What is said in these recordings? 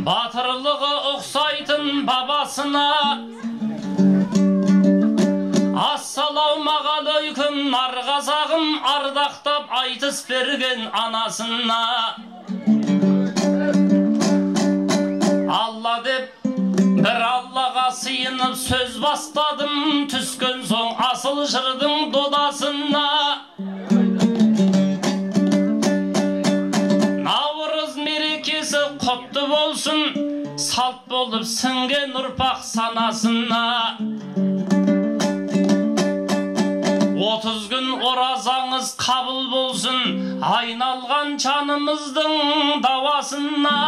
Батырлығы ұқсайтын бабасына, ассалаумағалейкум нар қазағым, ардақтап айтыс берген анасына. Алла деп бір Аллаға сыйынып сөз бастадым, түскен соң асыл жырдың додасына. Наурыз мерекесі құтты болсын, салт болып сіңген ұрпақ санасына. 30 күн оразаңыз қабыл болсын, айналған жанымыздың давасына.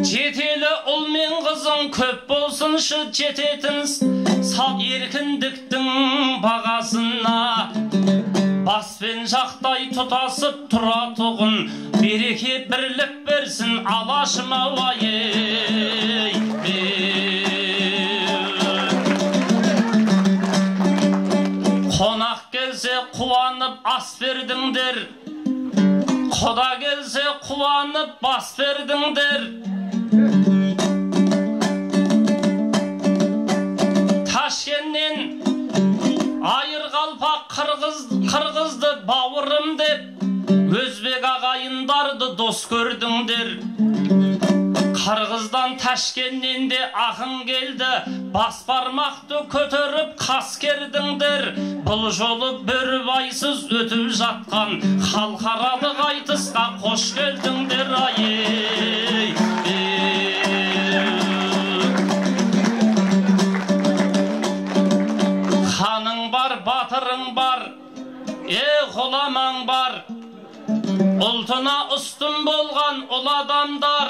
Жетелі ұл мен қызың көп болсыншы, жететін сал еркіндіктің бағасына. Баспен жақтай тұтасып тұратұғын, береке бірлік берсін алашыма ай. Қонақ келсе қуанып ас бердіңдер, құда келсе қуанып бас бердіңдер. Ташкеннен айыр қалпақ қырғызды бауырым деп, өзбек ағайындарды дос көрдіңдер. Қырғыздан Ташкеннен де ақын келді, бас бармақты көтеріп қас кердіңдер. Бұл жолы бөрібайсыз өтіп жатқан халықаралық айтысқа қош келдіңдер. Ханың бар, батырың бар, ғұламаң бар, ұлтына ұстын болған ұл адамдар.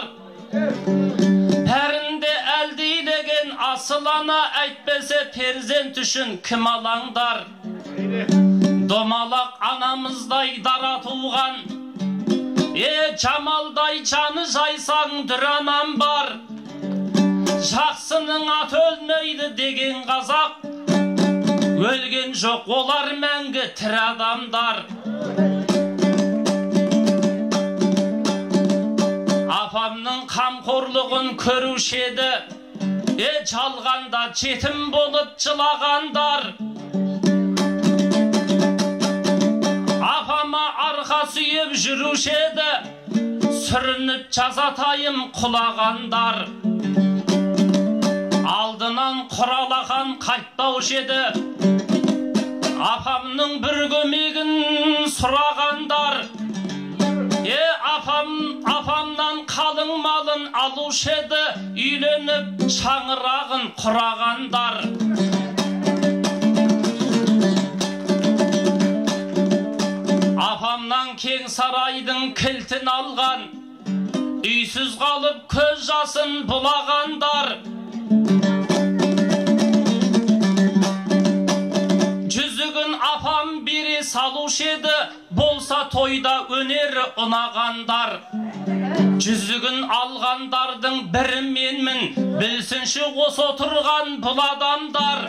Бәрінде әлдейлеген асыл ана, әйтпесе перзент үшін кім алаңдар. Домалақ анамыздай дара туған, жамалдай жаны жайсаң дүр анам бар. Жақсының аты өлмейді деген қазақ, өлген жоқ олар мәңгі тірі адамдар. Апамның қамқорлығын көрушеді, жалғанда жетім болып жылағандар. Апама арқа сүйеп жүрушеді, сүрініп жазатайым құлағандар. Алдынан құралақан қайтпаушеді, апамның бір көмегін сұрағандар. Апамнан қалың малын алушеді, үйленіп шаңырағын құрағандар. Апамнан кең сарайдың кілтін алған, үйсіз қалып көз жасын бұлағандар. Жүзігін апам бере салушеді, болса тойда өнері ұнағандар. Жүзігін алғандардың бірі менмін, білсінші осы отырған бұл адамдар.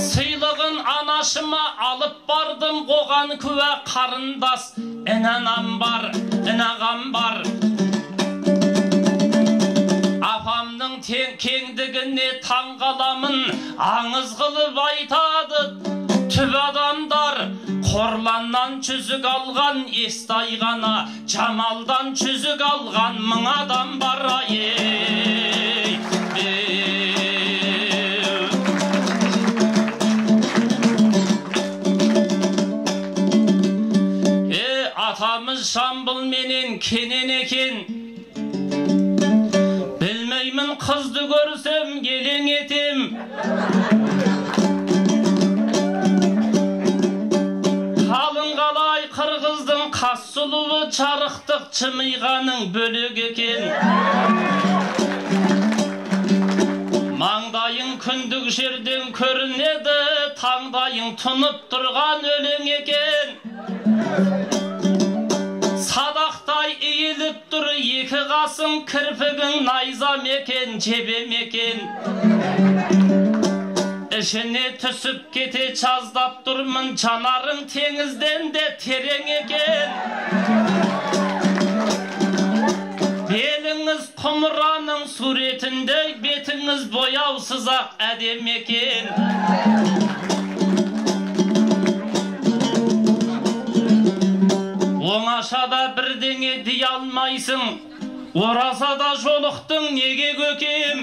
Сыйлығын анашыма алып бардым, оған күә қарындас інанам бар, інағам бар. Апамның кеңдігіне таңғаламын, аңыз қылып айтады түп адамдар. Қорланнан жүзік алған естай ғана, жамалдан жүзік алған мың адам бар. Атамыз Жамбыл менен кенен екен, білмеймін қызды көрсем келең етем. Қалың қалай қырғыздың қас сұлуы, жарықтық жымиғаның бөлек екен. Маңдайың күндік жерден көрінеді, таңдайың тұнып тұрған өлең екен. Садақтай иіліп тұр екі қасың, кірпігің найза мекен, жебе мекен. İşine tüsüp kete çazdap durmun, canarın tenizden de tereң eken. Beliniz kumranın suretinde, betiniz boyavsızak edem eken. Oңaşada birdeňe diye almaysın, orasada joluktun nege kökem.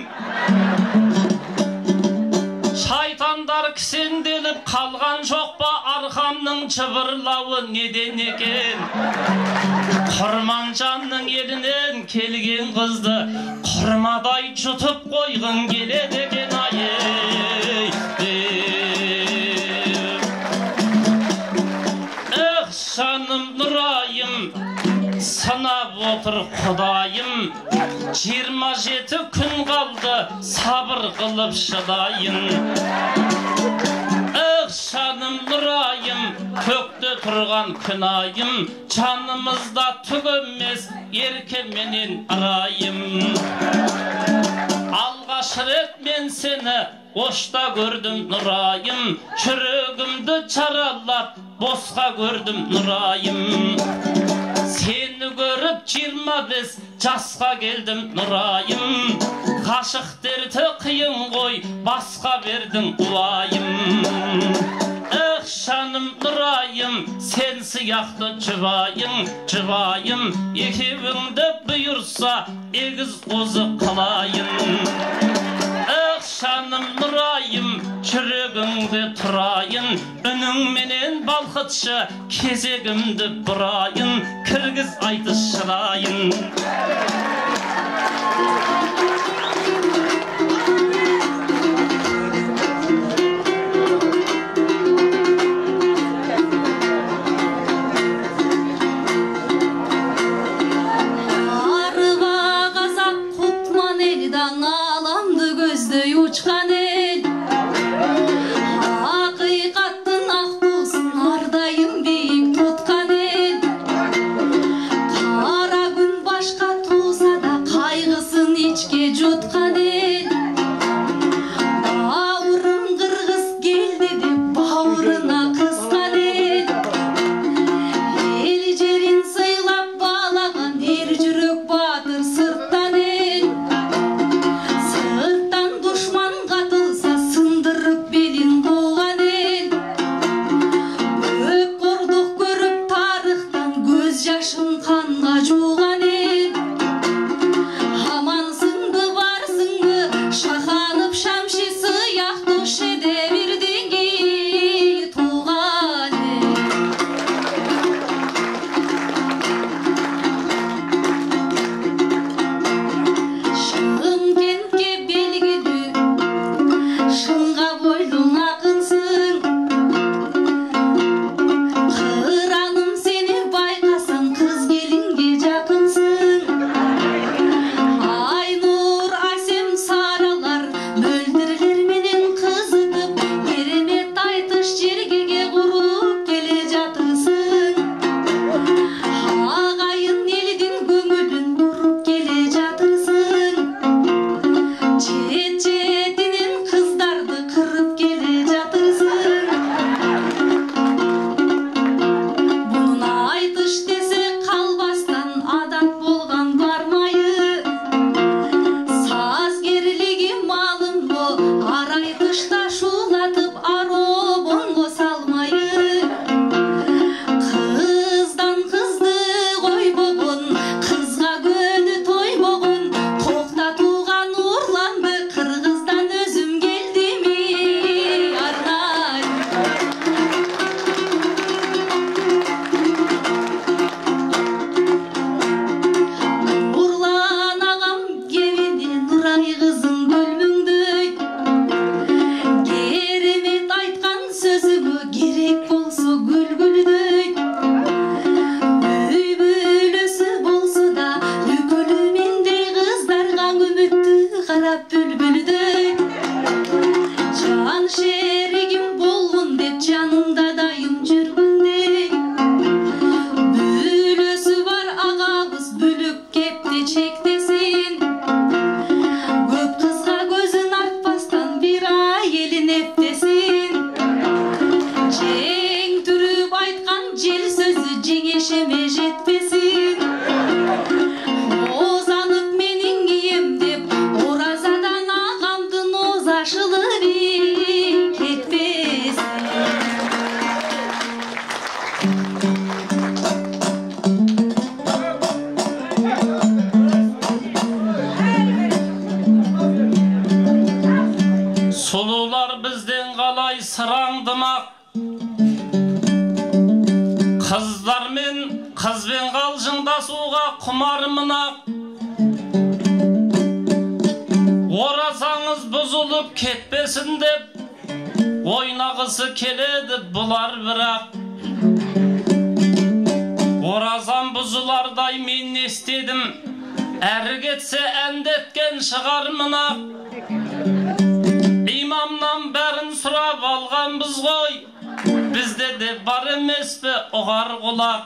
Şaytandar kisendelip kalgan jokpa, arkamның çıvırlağı neden eken. Kurmancanның elinden kelgen kızdı, kurmaday jutup koygun geledi eken ayey. Şanım Nurayım, sınap otur Kudayım, 27 gün kaldı sabır kılıp şıdayın. Şanım Nurayım, kökte turgan kınayım, canımızda tügünmez erkeminin arayım. Algaş ret men seni oşta gördüm Nurayım, çürügümdü çaralap bosqa gördüm Nurayım. Seni görüp 25 jasqa geldim Nurayım. Kaşık derdi kıyın koy, basqa verdim ulayım. Şanım Nurayım, sensi yaktı çıvayım, ekibinde buyursa egiz ozu kılayım. Şanım Nurayım, çürügümde turayın, önün menen balkıtşı kezegimde burayın, kirgiz aytışırayın. Uçkan el, hakikattın akbusun, ardayım beyik tutkan el. Kara gün başka tuğsa da kaygısın içke jutkan Sulular bizden qalay sırangdımak. Kız ben qalжыңда suğa kumarmınak. Orasanız buzulup ketpesin dep oynağısı keledi bular bırak. Orasan buzularday men estedim, er getse endetken çıgarmınak. İmamdan berin surap alganbız goy, bizde de bar emes be oğar kulak.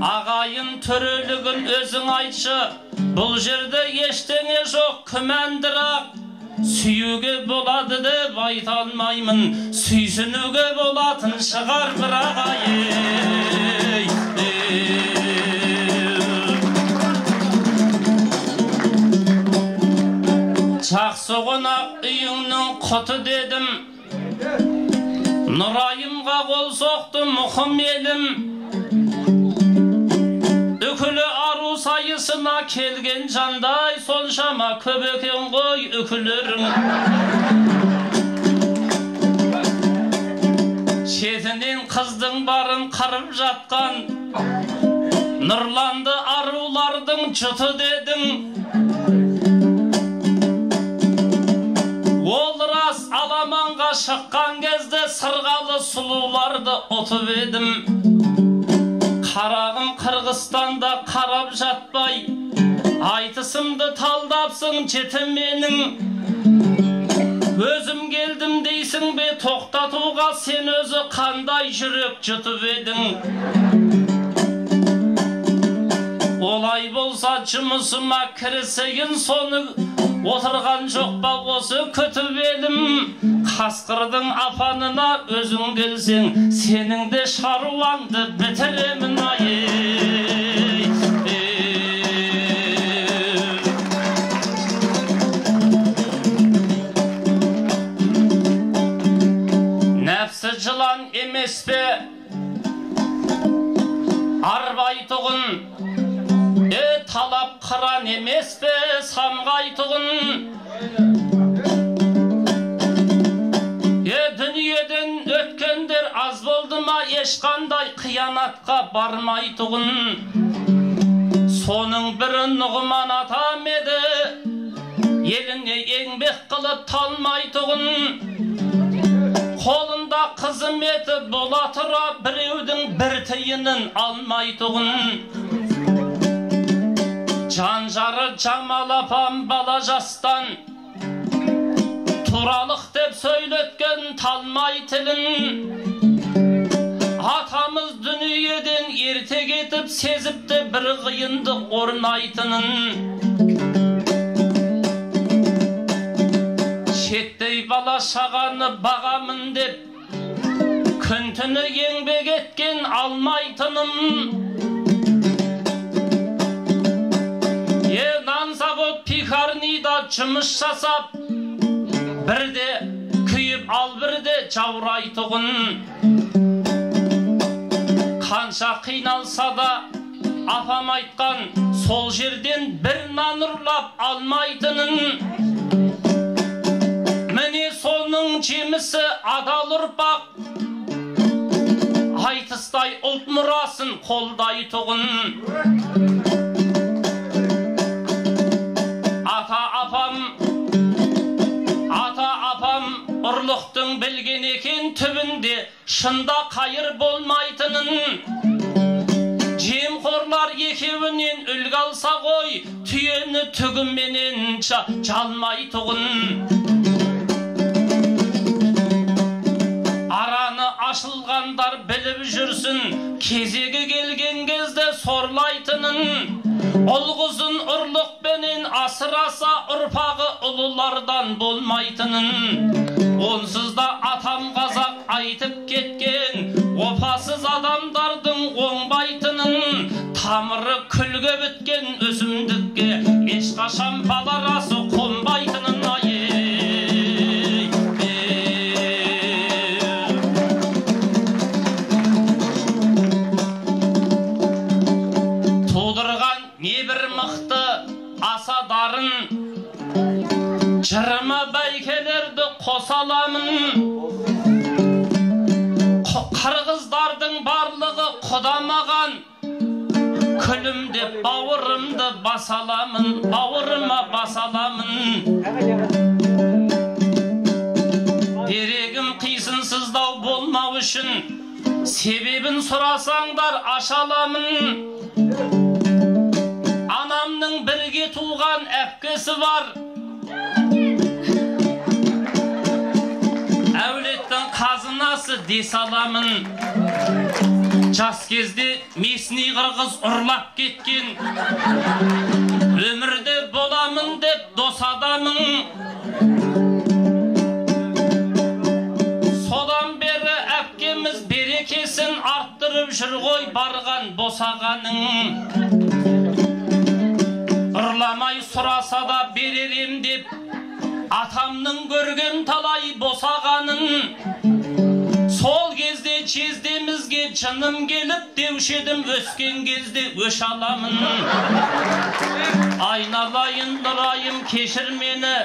Ağayın törölügün özün aytşı, bul jerde eşteňe jok kümendirak. Süyüge boladı dep aytalmaymın, süýsünüge bolatyn çıgar bir ağay. Çak soğunak üýüňniň kutu dedim, Nurayımga kol soktu muhim elim. Ökülü aru sayısına kelgen canday, sonşama köbeken koy ökülürün. Çetinin kızdın barın karıp jatkan, nurlandı arulardın çıtı dedin. Ol ras alamanga şıkkan gezde sırgalı sululardı otup edim. Karagım Kırgızstanda karap jatbay, aytısımdı taldapsın çetim menin. Özüm geldim deysin be toktatuğa, sen özü kanday jürek jutup edin. Olay bolsa jumuşuma kirseyin sonu oturgan jokpa osu kötüp elim. Kaskırdın afanına özün gelsin, senin de şarvandı biteremin ayy. Nefsi jılan emes be arbaytığın, talap kıran emes be samgaytığın. Dünyeden ötkendir az boldu ma, eşkanday kıyanatqa barmaytığın. Sonun birin nugman atam edi, eline enbek kılıp talmaytığın. Kolunda kızmeti bolatıra, birewdin bir tıyının almaytığın. Canjarı Jamal apam balajastan, turalık dep söyletken talmay tilin. Atamız dünyeden erte getip sezip de bir kıyındı ornaytının. Şettey bala şaganı bağamın dep küntünü yenbek etken almaytının. Nan zavod pikarnida çımış jasap, bir de küyüp al bir de çavraytığın. Kança kıynalsa da apam aytkan, sol jerden bir nan urlap almaytının. Mene sonun jemisi adal urpak, aytыстay ult muraсын koldaytığın. Ata apam urluktun bilgen eken tübünde, şında kayır bolmaytının. Jemkorlar ekewinen ülg alsa koy, tüyeni tügün menen çalmaytığın. Aranı aşılgandar bilip jürsün, kezegi gelgen gezde sorlaytının. Olguzun urluk benin asırasa urpağı ululardan bolmaytının. Onsuz da atam kazak aytıp ketken, opasız adamdardın oңbaytının. Tamırı külge bütken özümdükke, eşkaşan balarası konbaytının. Жырыма бәйкелерді қосаламын, қырғыздардың барлығы құдамаған, күлімдеп бауырымды басаламын, бауырыма басаламын. Дерегім қисынсыздау болмау үшін, себебін сұрасаңдар ашаламын. Анамның бірге туған әпкесі бар, әулеттің қазынасы дес аламын. Жас кезде месни қырғыз ұрлап кеткен, өмірде боламын деп дос адамың. Содан бері әпкеміз берекесін арттырып жүр ғой барған босағаның. Ұрламай сұраса да беререм деп, атамның көрген талай босағанын. Сол кезде жездемізге жыным келіп деушедім, өскен кезде өш аламын. Айналайын нұрайым кешір мені,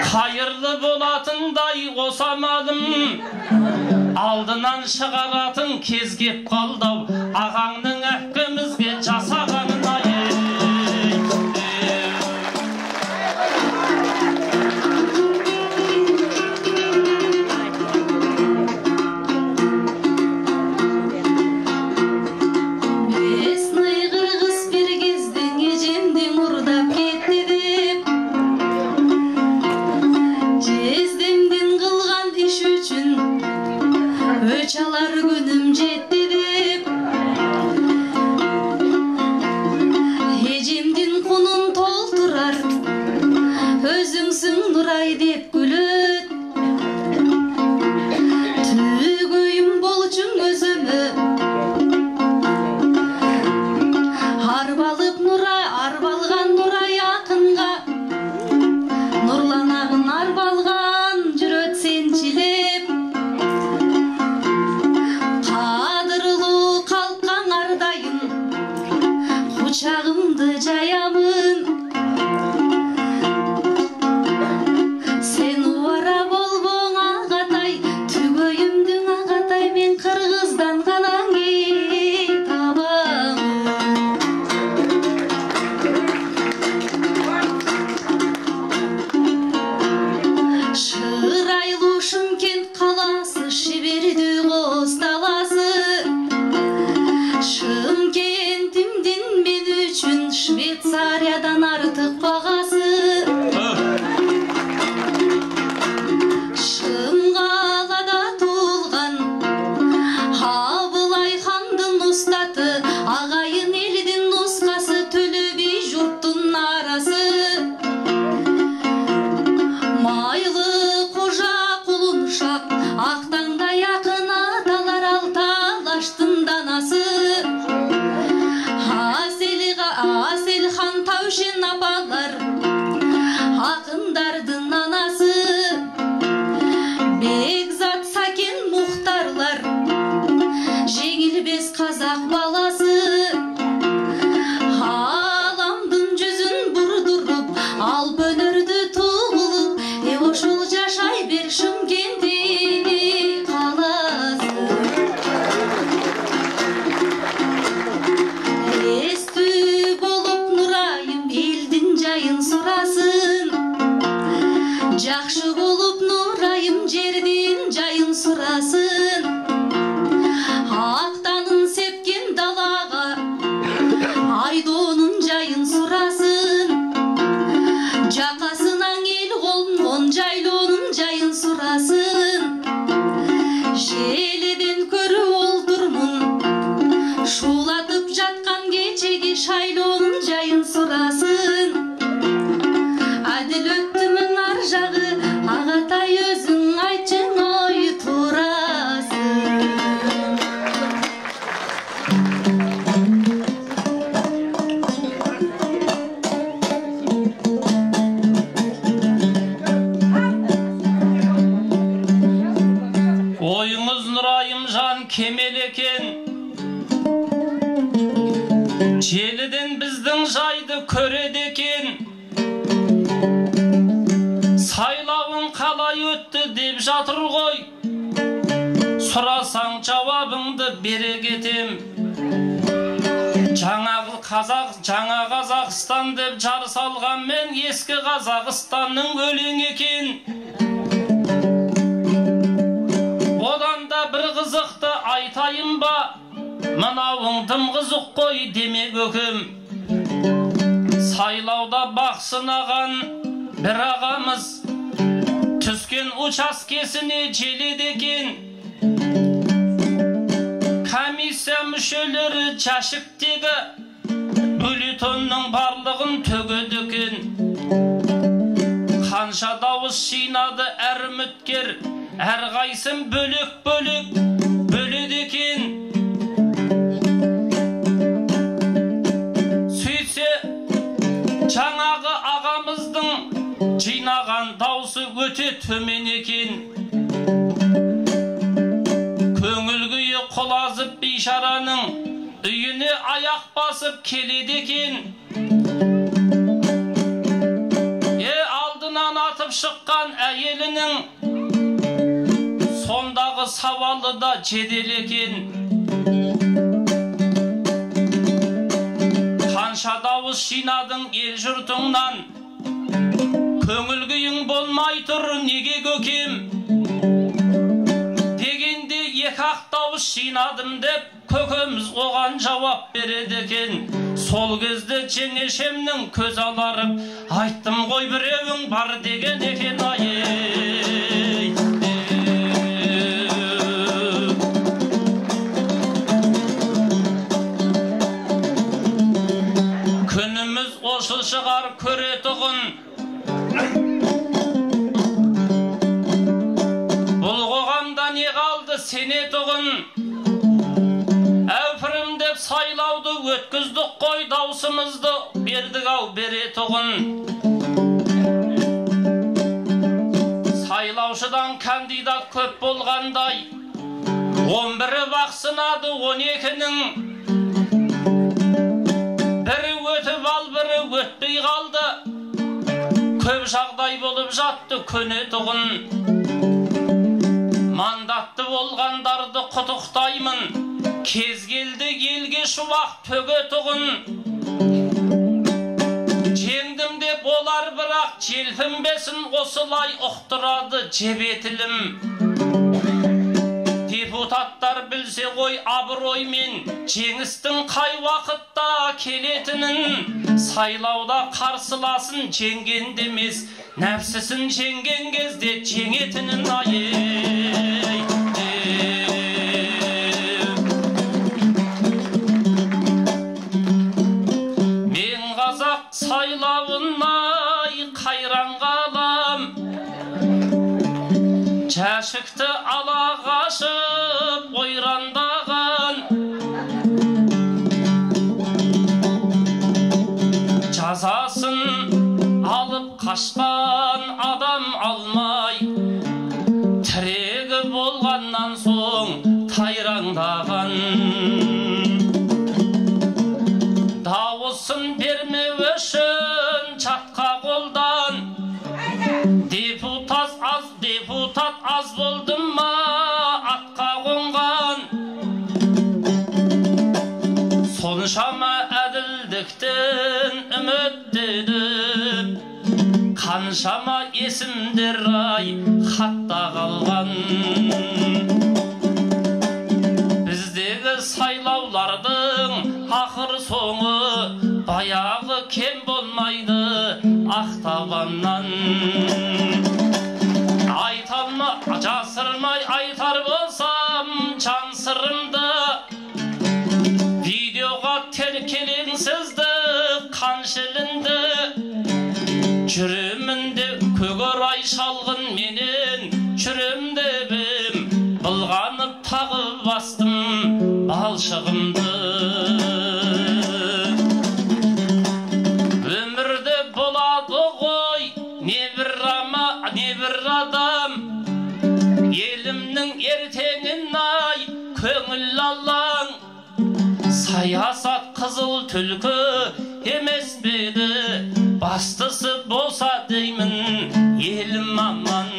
қайырлы болатындай осамадым. Алдынан шығаратын кез кеп қалдау, ағаңның әпкемізге жасағанын Çalar günüm cetti dip, hecimdin kunun tolturar, özüngsün nuray dep gülüt. Tügüyüm bolçun özümü, arbalıp nuray, arbalgan nuray akınga, nurlanağın arbalgan jüröt sençilip. Uçağımdı cayamın, sen uvara bol boң ağatay, tügöyümdün ağatay, men Kırgızdan ganan tabamın. Şıraylı Şıмкент қаласы, Шиберді Қос даласы, Шымкентімден мен үшін Швейцариядан артық бағасы. Шымқалада туылған Абылай хандың ұстаты, ағайын елдің нұсқасы, Төле би жұрттың арасы. Майлы қожа құлыншақ, ақтаңдай ақын аталар, алталаштың данасы. Аселхан Таушен апалар, ақындардың анасы. Бекзат Сакен Мұхтарлар, жеңілбес қазақ баласы. Аламдың жүзін бұрдырып, алып өнерді туылып, ошол жашай бер Шымкентте қаласы. Жақшы болып нұрайым жерден жайын сұрасын. Ақтанын сепкен далаға айдонын жайын сұрасын. Жақасынан ел қолын жайлонын жайын сұрасын. Желеден көрі олдырмын, шулатып жатқан кечеге шайлонын жайын сұрасын. Әділ өттімін ар жағы, ағатай өзің айтшың ой турасын. Ойыңыз нұрайым жан кемел екен, желіден біздің жайды көреді екен. жатыр ғой, сұрасаң жауабыңды бере кетем. Жаңа Қазақстан деп жар салған мен ескі Қазақстанның өлең екен. Одан да бір қызықты айтайын ба, мынауың тым қызық қой демек өкім. Сайлауда бақ сынаған бір ағамыз түскен учаскесіне желеді екен. Комиссия мүшелері жәшіктегі бюллетеннің барлығын төгеді екен. Қанша дауыс жинады әр үміткер, әрқайсысын бөлек-бөлек бөледі екен. Сөйтсе, жаңағы ағамыздың жинаған дауысы өте төмен екен. Көңіл күйі құлазып бейшараның үйіне аяқ басып келеді екен. Алдынан атып шыққан әйелінің сондағы сауалы да жедел екен. Қанша дауыс жинадың ел жұртыңнан, көңіл күйің болмай тұр неге көкем? Дегенде екі-ақ дауыс жинадым деп көкеміз оған жауап береді екен. Сол кезде жеңешемнің көз аларып, айттым ғой біреуің бар деген екен. Күніміз осы шығар көретұғын, бұл қоғамда не қалды сенетұғын. Әупірім деп сайлауды өткіздік қой, даусымызды бердік ау беретұғын. Сайлаушыдан кандидат көп болғандай, 11-і бақ сынады 12-нің. Бірі өтіп ал, бірі өтпей қалды. Көп жағдай болып жатты көнетұғын. Мандатты болғандарды құттықтаймын, кез келді елге шуақ төгетұғын. Жеңдім деп олар бірақ желпінбесін, осылай ұқтырады жебетілім. Депутаттар білсе ғой абыроймен жеңістің қай уақытта келетінін. Сайлауда қарсыласын жеңген демес, нәпсісін жеңген кезде жеңетінін. Мен қазақ сайлауынай қайран қалам, жәшікті ала қашып ойрандаған. Жазасын алып қашқан адам алмай, тірегі болғаннан соң тайраңдаған. Дауысын бермеу үшін жатқа қолдан, депутат аз болды ма атқа қонған. Соншама әділдіктен үміттеніп, қаншама есімдер хатта қалған. Біздегі сайлаулардың ақыр соңы баяғы кем болмайды ақтабаннан. Айталма, жасырмай айтар болсам жан сырымды, видеоға теркелеңсізді қаншылынды. Жүремінде көгорай шалғын менен, жүремде бім былғанып тағы бастым балшығымды. Өмірде болады ғой не бір адам, елімнің ертеңін көңіл алаң. Саясат қызыл түлкі емес беді, бастысы болса деймін елім аман.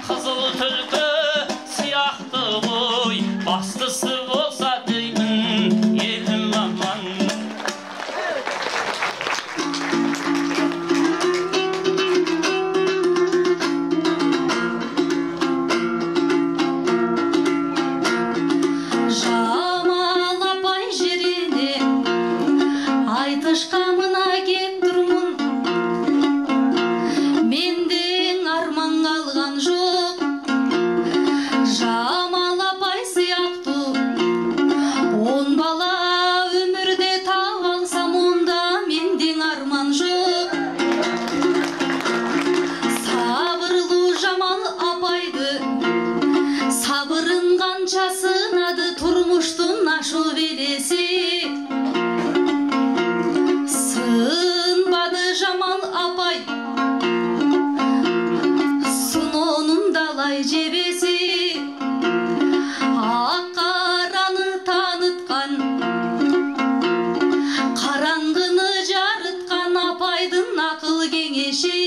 қызыл түлкі сияқты ғой, бастысы болса деймін елім аман. Жамал апай жеріне айтышқа мына кеп тұрмын, менден арман қалған жоқ. Жамал апай сияқты 10 бала өмірде тауып алсам, онда менден арман жоқ. Сабырлы Жамал апайды сабырын қанша сынады, тұрмыштың ашу белесі сынбады Жамал апай, сұнының далай жебесі. Ақ қараны танытқан, қараңғыны жарытқан апайдың ақыл кеңеші.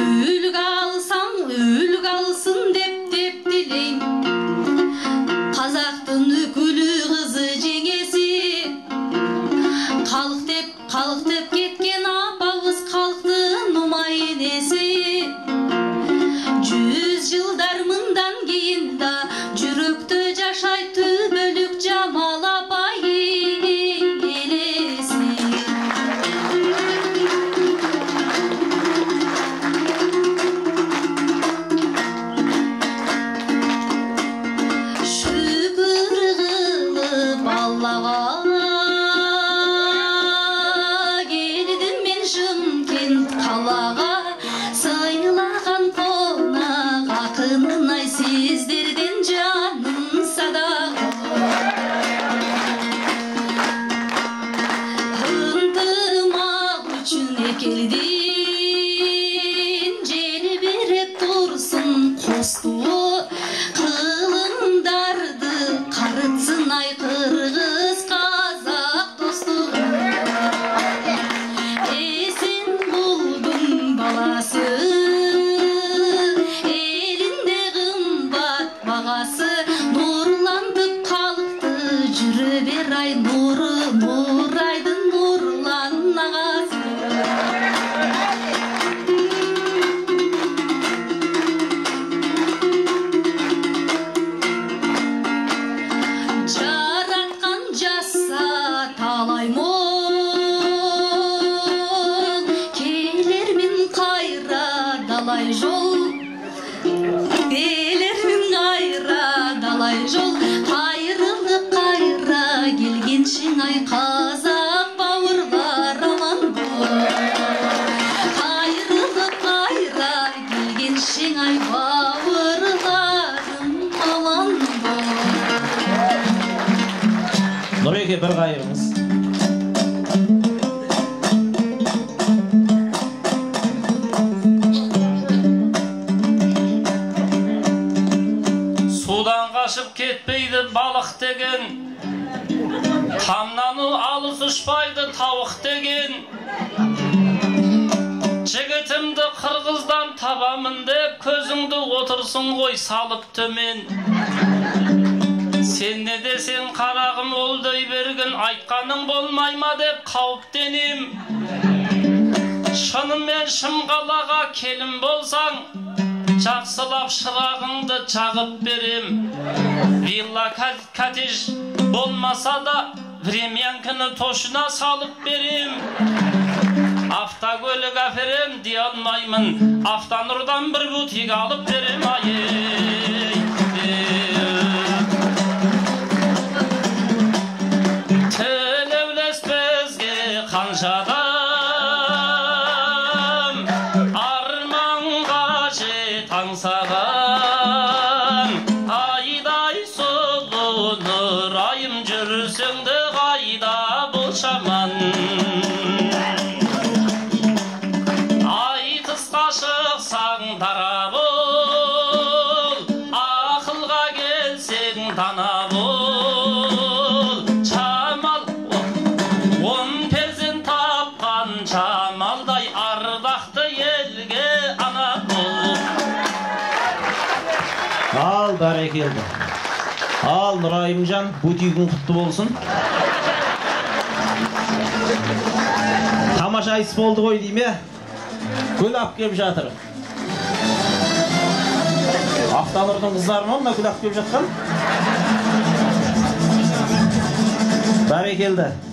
Үлгі алсаң үлгі алсын деп тілейм, қазақтың үкілі қызы жеңесі. Халық деп кеткен апамыз халықтың ұмай енесі. 100 жылдар мындан кейін да жүректі жашай түбөлік Жамал апай елесі. Шүкір қылып Аллаға, келдім мен Шымкент қалаға. Сыйлаған қонақ ақынын ай, сіздерден жаным садаға. Ынтымақ үшін екелден жел беріп тұрсын қос туы. Қылымдарды қарытсын ай, қырғыз қазақ достығы. Есен болдың баласы, елінде қымбат бағасы. Нұрлантып халықты жүрі бер ай, нұры нұрайды Нұрлан ағасы. Жаратқан жаса талай мол, келермен қайра далай жол. Келермен қайра далай жол, қайырлы қайра келгеншің ай, қазақ бауырлар аман бол. Қайырлы қайра келгеншің ай, бауырларым аман бол. Нұреке бір қайырыңыз. Судан қашып кетпейді балық деген, қамнаны алыс ұшпайды тауық деген. Жігітімді қырғыздан табамын деп, көзіңді отырсын ғой салып төмен. Сен не десең қарағым ол дей берген, айтқаның болмай ма деп қауіптенем. Шынымен Шымқалаға келін болсаң, жақсылап шырағыңды жағып берем. Вилла коттедж болмаса да времянкіні тошына салып берем. Автокөлік әперем дей алмаймын, Автонұрдан бір бутик алып берем. Тілеулес бізге қаншадам, арманға жет аңсаған. Айдай сұлу нұрайым, жүрсіңді қайда бұл шаман. Айтысқа шықсаң дара бол, ақылға келсең дана бол. Жамал 10 перзент тапқан, Жамалдай ардақты елге ана бол. barakeldi. Al Nurayımcan, butигің құтты болсын. Тамаша іс болды ғой дейме? Гүл алып келіп жатыр. Автонұрдың қыздары ма мына гүл алып келіп жатқан? Бәрекелді.